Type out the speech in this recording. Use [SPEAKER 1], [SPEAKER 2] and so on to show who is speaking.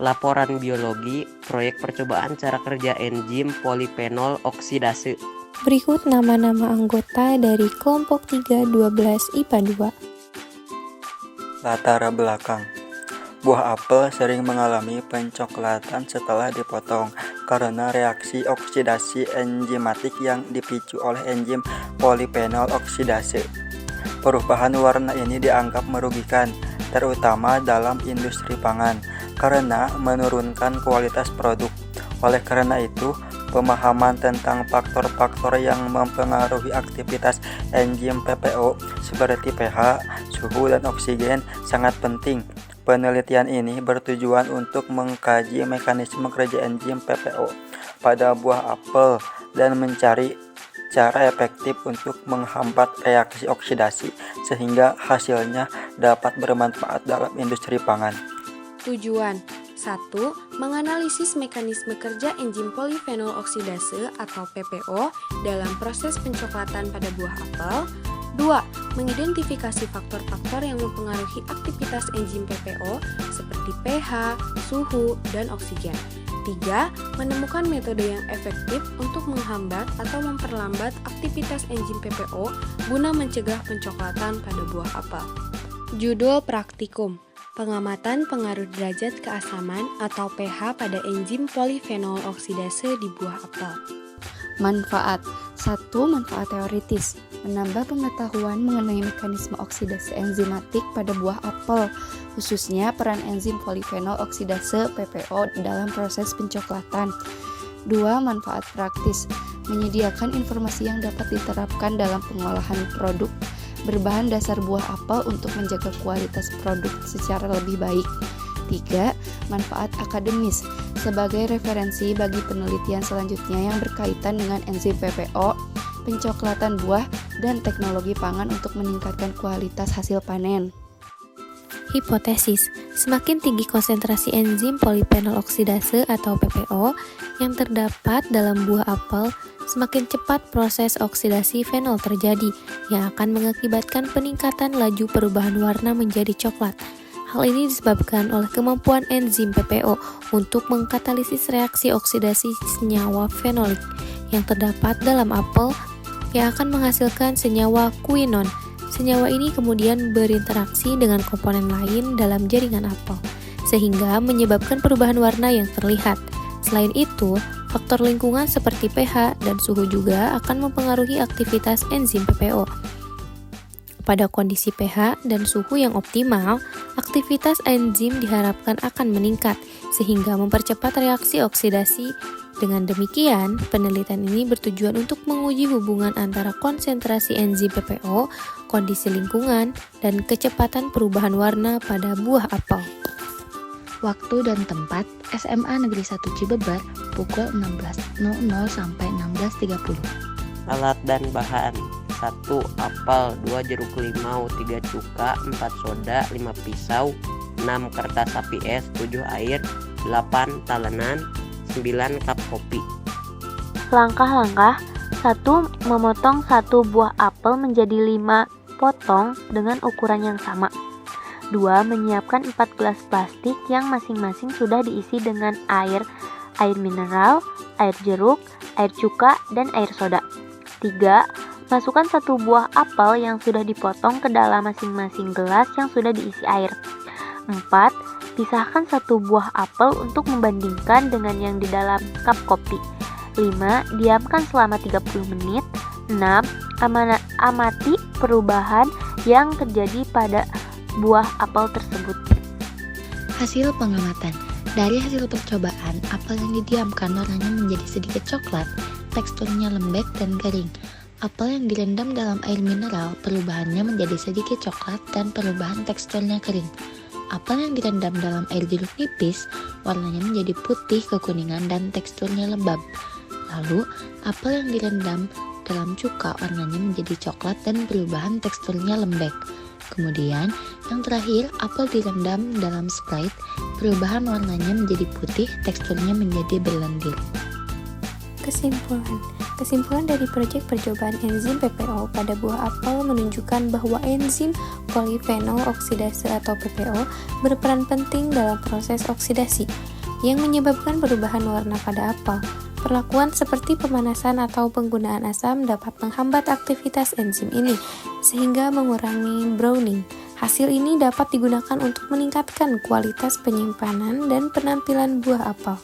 [SPEAKER 1] Laporan biologi, proyek percobaan cara kerja enzim polifenol oksidase.
[SPEAKER 2] Berikut nama-nama anggota dari kelompok 312 IPA 2.
[SPEAKER 3] Latar belakang. Buah apel sering mengalami pencoklatan setelah dipotong karena reaksi oksidasi enzimatik yang dipicu oleh enzim polifenol oksidase. Perubahan warna ini dianggap merugikan, terutama dalam industri pangan, karena menurunkan kualitas produk. Oleh karena itu, pemahaman tentang faktor-faktor yang mempengaruhi aktivitas enzim PPO seperti pH, suhu, dan oksigen sangat penting. Penelitian ini bertujuan untuk mengkaji mekanisme kerja enzim PPO pada buah apel dan mencari cara efektif untuk menghambat reaksi oksidasi sehingga hasilnya dapat bermanfaat dalam industri pangan.
[SPEAKER 4] Tujuan 1. Menganalisis mekanisme kerja enzim polifenol oksidase atau PPO dalam proses pencoklatan pada buah apel. 2. Mengidentifikasi faktor-faktor yang mempengaruhi aktivitas enzim PPO seperti pH, suhu, dan oksigen. 3. Menemukan metode yang efektif untuk menghambat atau memperlambat aktivitas enzim PPO guna mencegah pencoklatan pada buah apel. Judul praktikum: Pengamatan pengaruh derajat keasaman atau pH pada enzim polifenol oksidase di buah apel.
[SPEAKER 5] Manfaat 1. Manfaat teoritis: menambah pengetahuan mengenai mekanisme oksidasi enzimatik pada buah apel, khususnya peran enzim polifenol oksidase PPO dalam proses pencoklatan. 2. Manfaat praktis: menyediakan informasi yang dapat diterapkan dalam pengolahan produk berbahan dasar buah apel untuk menjaga kualitas produk secara lebih baik. 3. Manfaat akademis: sebagai referensi bagi penelitian selanjutnya yang berkaitan dengan enzim PPO, pencoklatan buah, dan teknologi pangan untuk meningkatkan kualitas hasil panen.
[SPEAKER 2] Hipotesis: semakin tinggi konsentrasi enzim polifenol oksidase atau PPO yang terdapat dalam buah apel, semakin cepat proses oksidasi fenol terjadi yang akan mengakibatkan peningkatan laju perubahan warna menjadi coklat. Hal ini disebabkan oleh kemampuan enzim PPO untuk mengkatalisis reaksi oksidasi senyawa fenolik yang terdapat dalam apel yang akan menghasilkan senyawa kuinon. Senyawa ini kemudian berinteraksi dengan komponen lain dalam jaringan apel, sehingga menyebabkan perubahan warna yang terlihat. Selain itu, faktor lingkungan seperti pH dan suhu juga akan mempengaruhi aktivitas enzim PPO. Pada kondisi pH dan suhu yang optimal, aktivitas enzim diharapkan akan meningkat, sehingga mempercepat reaksi oksidasi. Dengan demikian, penelitian ini bertujuan untuk menguji hubungan antara konsentrasi enzim PPO, kondisi lingkungan, dan kecepatan perubahan warna pada buah apel.
[SPEAKER 5] Waktu dan tempat: SMA Negeri 1 Cibeber, pukul 16.00 sampai 16.30.
[SPEAKER 1] Alat dan bahan: 1. Apel, 2 jeruk limau, 3 cuka, 4 soda, 5 pisau, 6 kertas sapi es, 7 air, 8 talenan, 9 cup kopi.
[SPEAKER 6] Langkah-langkah: 1. Memotong satu buah apel menjadi 5 potong dengan ukuran yang sama. 2. Menyiapkan 4 gelas plastik yang masing-masing sudah diisi dengan air mineral, air jeruk, air cuka, dan air soda. 3. Masukkan satu buah apel yang sudah dipotong ke dalam masing-masing gelas yang sudah diisi air. 4. Pisahkan satu buah apel untuk membandingkan dengan yang di dalam cup kopi. 5. Diamkan selama 30 menit. 6. Amati perubahan yang terjadi pada buah apel tersebut.
[SPEAKER 5] Hasil pengamatan: dari hasil percobaan, apel yang didiamkan warnanya menjadi sedikit coklat, teksturnya lembek dan garing. Apel yang direndam dalam air mineral, perubahannya menjadi sedikit coklat dan perubahan teksturnya kering. Apel yang direndam dalam air jeruk nipis, warnanya menjadi putih kekuningan dan teksturnya lembab. Lalu, apel yang direndam dalam cuka, warnanya menjadi coklat dan perubahan teksturnya lembek. Kemudian, yang terakhir, apel direndam dalam Sprite, perubahan warnanya menjadi putih, teksturnya menjadi berlendir.
[SPEAKER 2] Kesimpulan dari proyek percobaan enzim PPO pada buah apel menunjukkan bahwa enzim polifenol oksidase atau PPO berperan penting dalam proses oksidasi yang menyebabkan perubahan warna pada apel. Perlakuan seperti pemanasan atau penggunaan asam dapat menghambat aktivitas enzim ini sehingga mengurangi browning. Hasil ini dapat digunakan untuk meningkatkan kualitas penyimpanan dan penampilan buah apel.